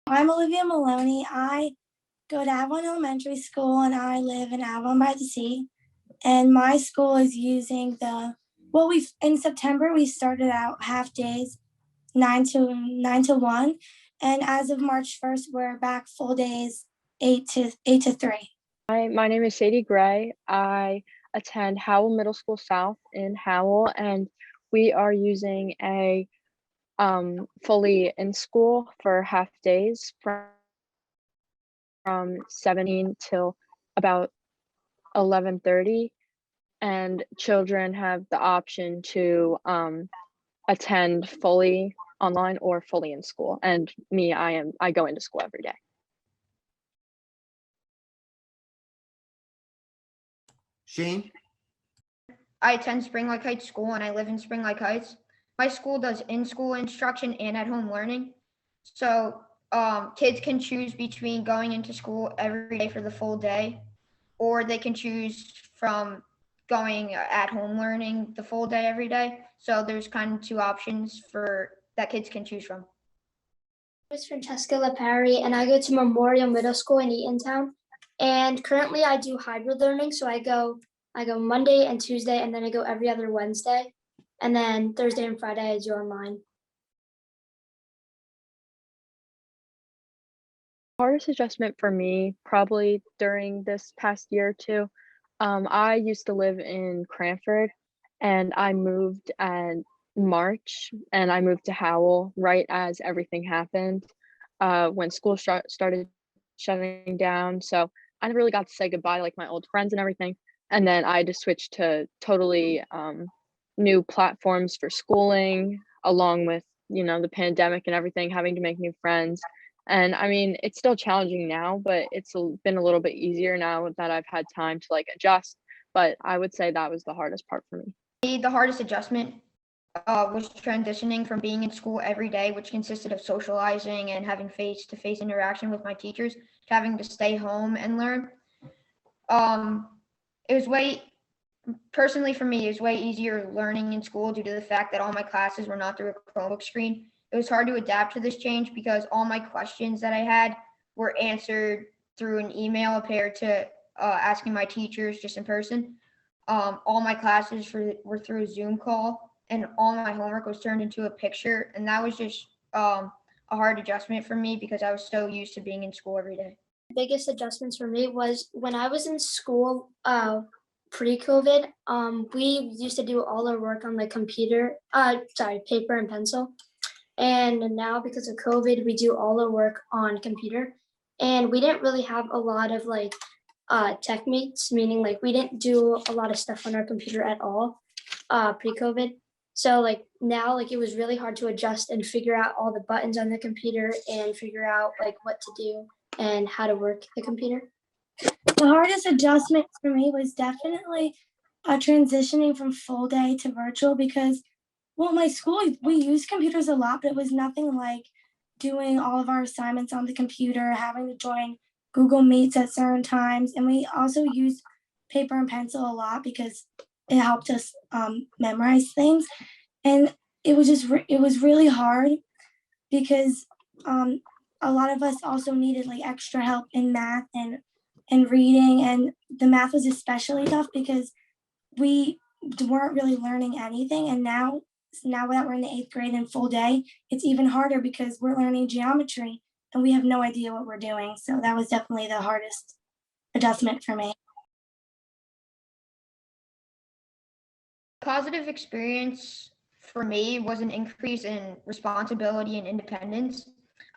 I'm Olivia Maloney. I go to Avon Elementary School and I live in Avon by the Sea. And my school is using we in September we started out half days, 9 to 1, and as of March 1st we're back full days, 8 to 3. Hi, my name is Sadie Gray. I attend Howell Middle School South in Howell, and we are using a fully in school for half days from 17 till about 11:30, and children have the option to attend fully online or fully in school. And me, I go into school every day. Shane? I attend Spring Lake Heights School and I live in Spring Lake Heights. My school does in-school instruction and at-home learning. So kids can choose between going into school every day for the full day, or they can choose from going at-home learning the full day every day. So there's kind of two options that kids can choose from. My name is Francesca LaPari, and I go to Memorial Middle School in Eatontown. And currently I do hybrid learning. So I go Monday and Tuesday, and then I go every other Wednesday. And then Thursday and Friday I do online. Hardest adjustment for me probably during this past year or two. I used to live in Cranford, and I moved in March, and I moved to Howell right as everything happened, when school started shutting down. So I never really got to say goodbye to like my old friends and everything. And then I had to switch to totally new platforms for schooling, along with the pandemic and everything, having to make new friends. And I mean, it's still challenging now, but it's been a little bit easier now that I've had time to like adjust. But I would say that was the hardest part for me. The hardest adjustment was transitioning from being in school every day, which consisted of socializing and having face-to-face interaction with my teachers, to having to stay home and learn. It was personally for me, it was way easier learning in school due to the fact that all my classes were not through a Chromebook screen. It was hard to adapt to this change because all my questions that I had were answered through an email compared to asking my teachers just in person. All my classes were through a Zoom call, and all my homework was turned into a picture. And that was just a hard adjustment for me because I was so used to being in school every day. Biggest adjustments for me was when I was in school pre-COVID. We used to do all our work on the computer, paper and pencil. And now because of COVID, we do all our work on computer. And we didn't really have a lot of tech meets, meaning like we didn't do a lot of stuff on our computer at all pre-COVID. So now it was really hard to adjust and figure out all the buttons on the computer and figure out what to do and how to work the computer. The hardest adjustment for me was definitely transitioning from full day to virtual because, my school, we used computers a lot, but it was nothing like doing all of our assignments on the computer, having to join Google Meets at certain times. And we also used paper and pencil a lot because it helped us memorize things. And it was really hard because a lot of us also needed extra help in math and reading, and the math was especially tough because we weren't really learning anything. And now that we're in the 8th grade in full day, it's even harder because we're learning geometry and we have no idea what we're doing. So that was definitely the hardest adjustment for me. Positive experience for me was an increase in responsibility and independence.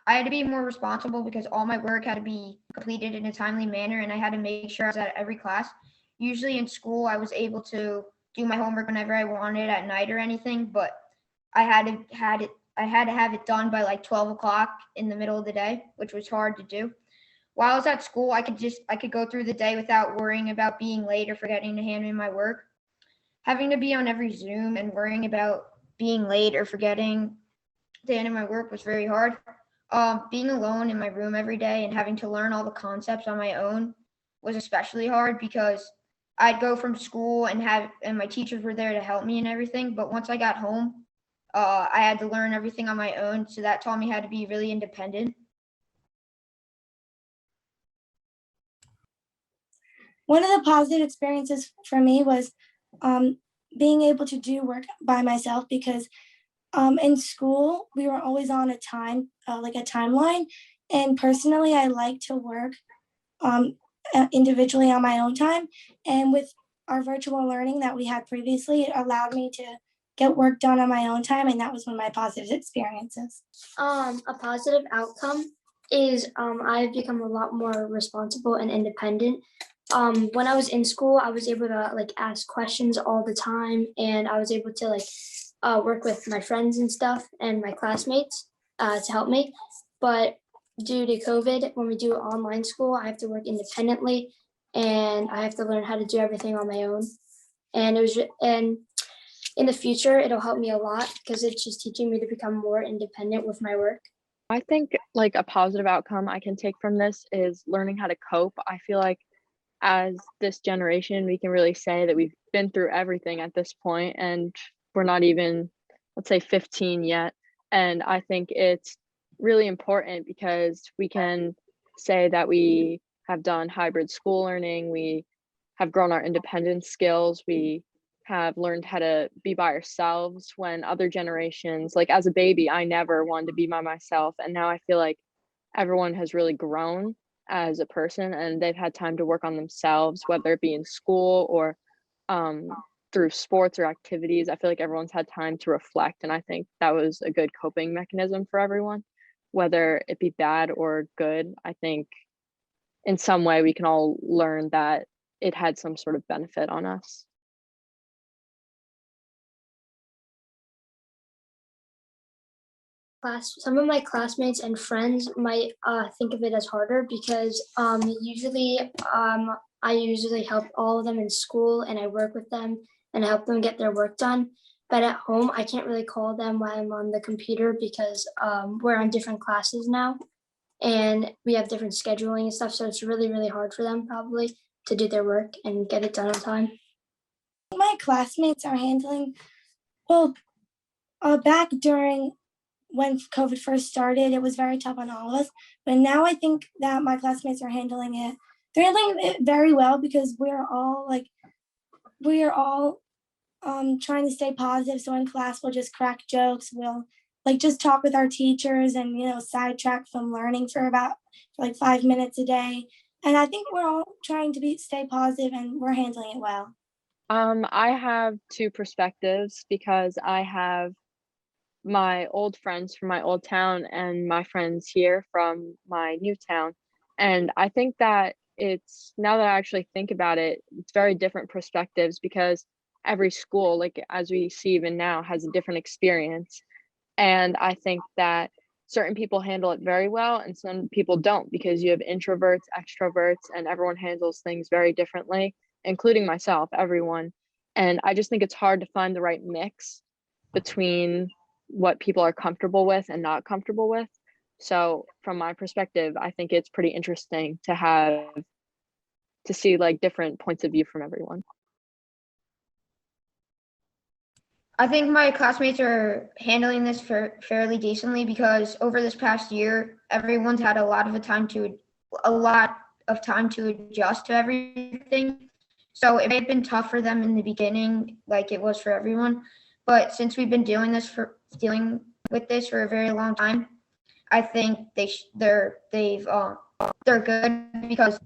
I had to be more responsible because all my work had to be completed in a timely manner, and I had to make sure I was at every class. Usually in school, I was able to do my homework whenever I wanted at night or anything, but I had to have it done by 12 o'clock in the middle of the day, which was hard to do. While I was at school, I could go through the day without worrying about being late or forgetting to hand in my work. Having to be on every Zoom and worrying about being late or forgetting to hand in my work was very hard. Being alone in my room every day and having to learn all the concepts on my own was especially hard because I'd go from school and my teachers were there to help me and everything. But once I got home, I had to learn everything on my own. So that taught me how to be really independent. one of the positive experiences for me was being able to do work by myself because in school we were always on a timeline. And personally, I like to work individually on my own time. And with our virtual learning that we had previously, it allowed me to get work done on my own time. And that was one of my positive experiences. A positive outcome is I've become a lot more responsible and independent. When I was in school, I was able to like ask questions all the time, and I was able to like work with my friends and stuff and my classmates to help me. But due to COVID, when we do online school, I have to work independently, and I have to learn how to do everything on my own. And in the future, it'll help me a lot because it's just teaching me to become more independent with my work. I think like a positive outcome I can take from this is learning how to cope. I feel like as this generation, we can really say that we've been through everything at this point, and we're not even, let's say, 15 yet. And I think it's really important because we can say that we have done hybrid school learning, we have grown our independence skills, we have learned how to be by ourselves when other generations, like as a baby, I never wanted to be by myself. And now I feel like everyone has really grown as a person and they've had time to work on themselves, whether it be in school or through sports or activities. I feel like everyone's had time to reflect. And I think that was a good coping mechanism for everyone, whether it be bad or good. I think in some way we can all learn that it had some sort of benefit on us. Some of my classmates and friends might think of it as harder because I usually help all of them in school and I work with them and I help them get their work done. But at home, I can't really call them while I'm on the computer because we're on different classes now and we have different scheduling and stuff. So it's really, really hard for them probably to do their work and get it done on time. My classmates are handling, well, back during when COVID first started, it was very tough on all of us. But now I think that my classmates are handling it. They're handling it very well because we're all trying to stay positive. So in class, we'll just crack jokes. We'll just talk with our teachers and sidetrack from learning for 5 minutes a day. And I think we're all trying to stay positive and we're handling it well. I have two perspectives because I have my old friends from my old town and my friends here from my new town. And I think that it's, now that I actually think about it, it's very different perspectives because every school, like as we see even now, has a different experience. And I think that certain people handle it very well and some people don't because you have introverts, extroverts, and everyone handles things very differently, including myself, everyone. And I just think it's hard to find the right mix between what people are comfortable with and not comfortable with. So from my perspective, I think it's pretty interesting to see like different points of view from everyone. I think my classmates are handling this fairly decently because over this past year, everyone's had a lot of time to adjust to everything. So it may have been tough for them in the beginning, like it was for everyone. But since we've been dealing with this for a very long time, I think they're good because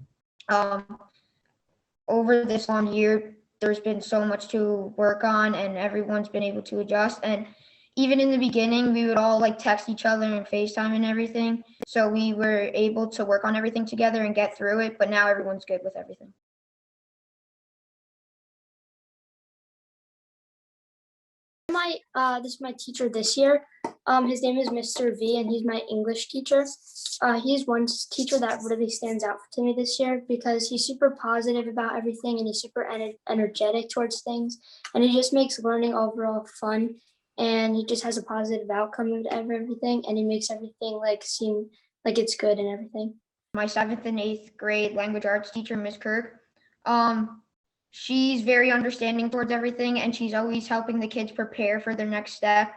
over this long year, there's been so much to work on and everyone's been able to adjust. And even in the beginning, we would all text each other and FaceTime and everything. So we were able to work on everything together and get through it. But now everyone's good with everything. This is my teacher this year. His name is Mr. V and he's my English teacher. He's one teacher that really stands out to me this year because he's super positive about everything and he's super energetic towards things. And he just makes learning overall fun and he just has a positive outcome of everything and he makes everything seem like it's good and everything. My 7th and 8th grade language arts teacher, Ms. Kirk, she's very understanding towards everything and she's always helping the kids prepare for their next step.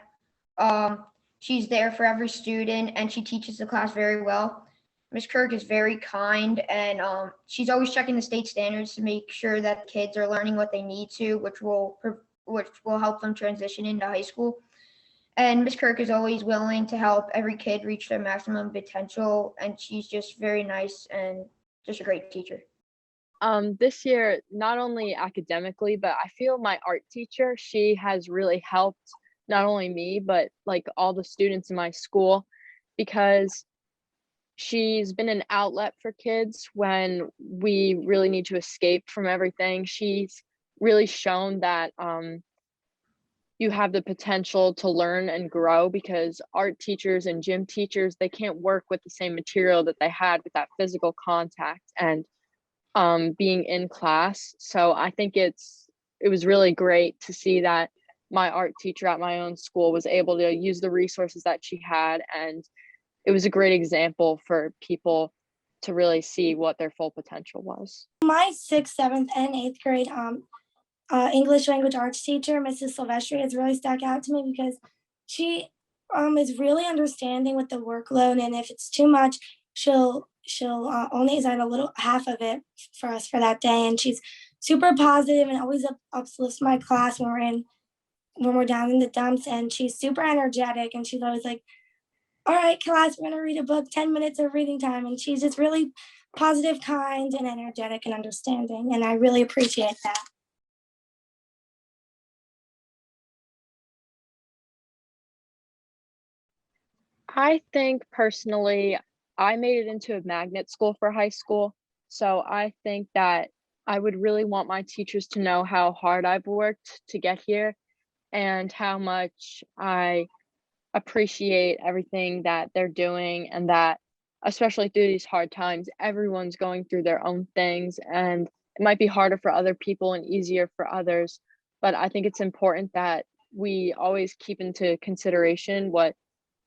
She's there for every student and she teaches the class very well. Miss Kirk is very kind, and she's always checking the state standards to make sure that kids are learning what they need to, which will help them transition into high school. And Miss Kirk is always willing to help every kid reach their maximum potential, and she's just very nice and just a great teacher. This year, not only academically, but I feel my art teacher, she has really helped not only me, but like all the students in my school, because she's been an outlet for kids when we really need to escape from everything. She's really shown that you have the potential to learn and grow, because art teachers and gym teachers, they can't work with the same material that they had with that physical contact and being in class. So I think it was really great to see that my art teacher at my own school was able to use the resources that she had, and it was a great example for people to really see what their full potential was. My 6th, 7th, and 8th grade English language arts teacher, Mrs. Silvestri, has really stuck out to me because she is really understanding with the workload, and if it's too much, she'll only assign a little half of it for us for that day. And she's super positive and always uplifts my class when we're down in the dumps. And she's super energetic, and she's always like, "All right, class, we're gonna read a book, 10 minutes of reading time." And she's just really positive, kind, and energetic and understanding. And I really appreciate that. I think personally, I made it into a magnet school for high school. So I think that I would really want my teachers to know how hard I've worked to get here and how much I appreciate everything that they're doing, and that especially through these hard times, everyone's going through their own things, and it might be harder for other people and easier for others. But I think it's important that we always keep into consideration what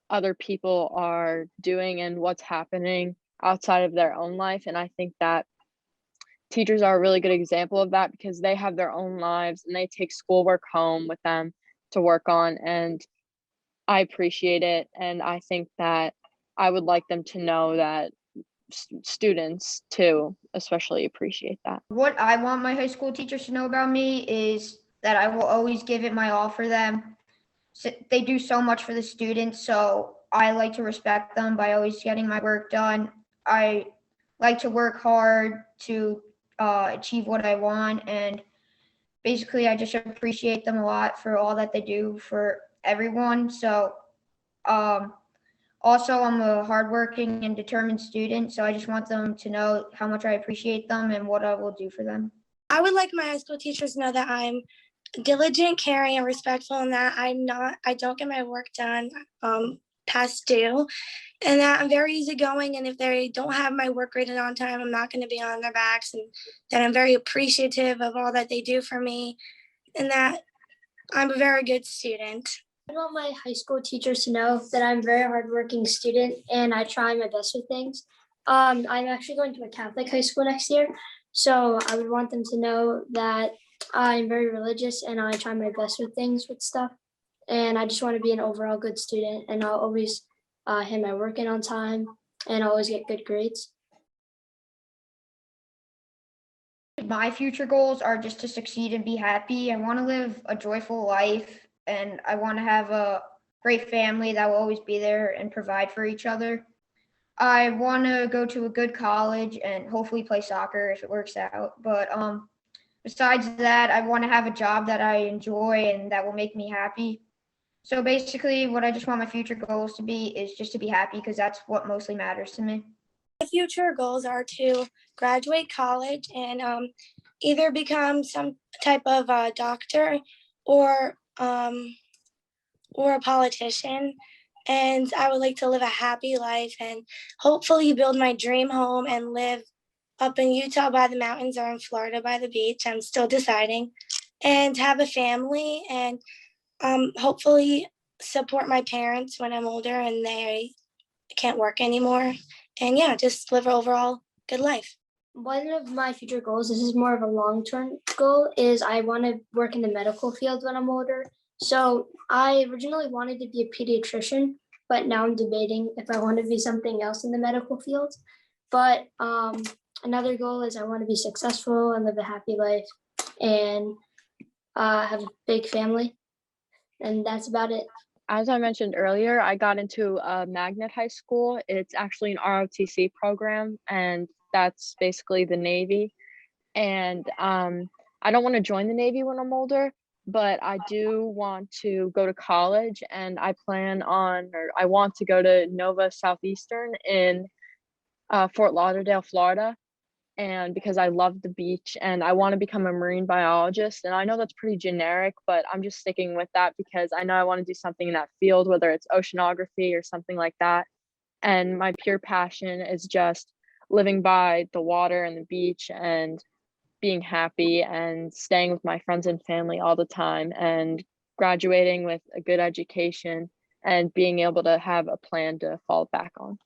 other people are doing and what's happening outside of their own life. And I think that teachers are a really good example of that, because they have their own lives and they take schoolwork home with them to work on. And I appreciate it. And I think that I would like them to know that students too, especially appreciate that. What I want my high school teachers to know about me is that I will always give it my all for them. So they do so much for the students, so I like to respect them by always getting my work done. I like to work hard to achieve what I want, and basically I just appreciate them a lot for all that they do for everyone. So also, I'm a hardworking and determined student, so I just want them to know how much I appreciate them and what I will do for them. I would like my high school teachers to know that I'm diligent, caring, and respectful, and that I don't get my work done past due, and that I'm very easygoing. And if they don't have my work graded on time, I'm not going to be on their backs, and that I'm very appreciative of all that they do for me, and that I'm a very good student. I want my high school teachers to know that I'm a very hardworking student and I try my best with things. I'm actually going to a Catholic high school next year, so I would want them to know that I'm very religious and I try my best with things with stuff. And I just want to be an overall good student, and I'll always hit my work in on time and always get good grades. My future goals are just to succeed and be happy. I want to live a joyful life, and I want to have a great family that will always be there and provide for each other. I want to go to a good college and hopefully play soccer if it works out. But besides that, I want to have a job that I enjoy and that will make me happy. So basically, what I just want my future goals to be is just to be happy, because that's what mostly matters to me. My future goals are to graduate college and either become some type of doctor or a politician. And I would like to live a happy life and hopefully build my dream home and live up in Utah by the mountains or in Florida by the beach. I'm still deciding. And have a family and hopefully support my parents when I'm older and they can't work anymore. And yeah, just live an overall good life. One of my future goals, this is more of a long-term goal, is I want to work in the medical field when I'm older. So I originally wanted to be a pediatrician, but now I'm debating if I want to be something else in the medical field. But another goal is I want to be successful and live a happy life and have a big family. And that's about it. As I mentioned earlier, I got into a magnet high school. It's actually an ROTC program, and that's basically the Navy. And I don't want to join the Navy when I'm older, but I do want to go to college, and I want to go to Nova Southeastern in Fort Lauderdale, Florida. And because I love the beach and I want to become a marine biologist. And I know that's pretty generic, but I'm just sticking with that because I know I want to do something in that field, whether it's oceanography or something like that. And my pure passion is just living by the water and the beach and being happy and staying with my friends and family all the time and graduating with a good education and being able to have a plan to fall back on.